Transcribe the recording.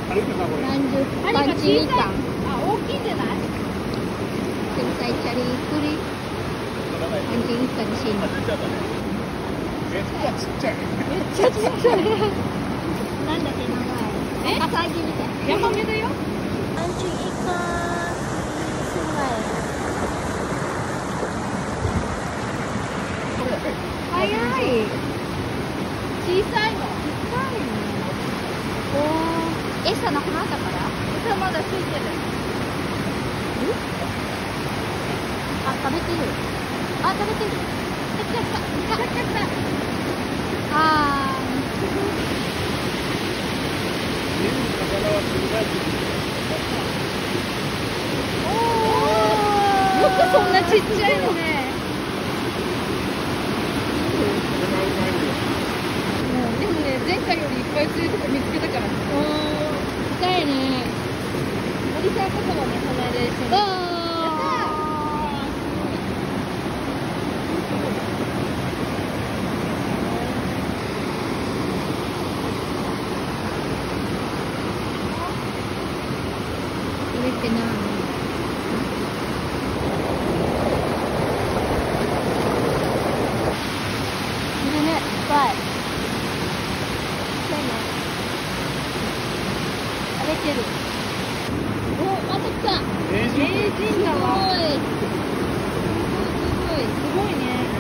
何十パンチみかん。あ、大きいんじゃない？天才チャリクリ。パンチみかんしん。めっちゃちっちゃい。めっちゃちっちゃい。なんだっけ名前。アサギみたい。ヤマメだよ。パンチみかん。すごい。早い。小さいの。餌なくなったから？餌まだついてる。あ、食べてる。あ、食べてる。食べちゃった。食べちゃった。あおー。よくそんなちっちゃいのね。でもね、前回よりいっぱい釣れるとこ見つけたから。痛いね。森さんとこもね、この間一緒に。あー。これって何？いるね、いっぱい。ちっちゃいね。食べてる。お、また来た。名人だわ。すごい。すごい。すごいね。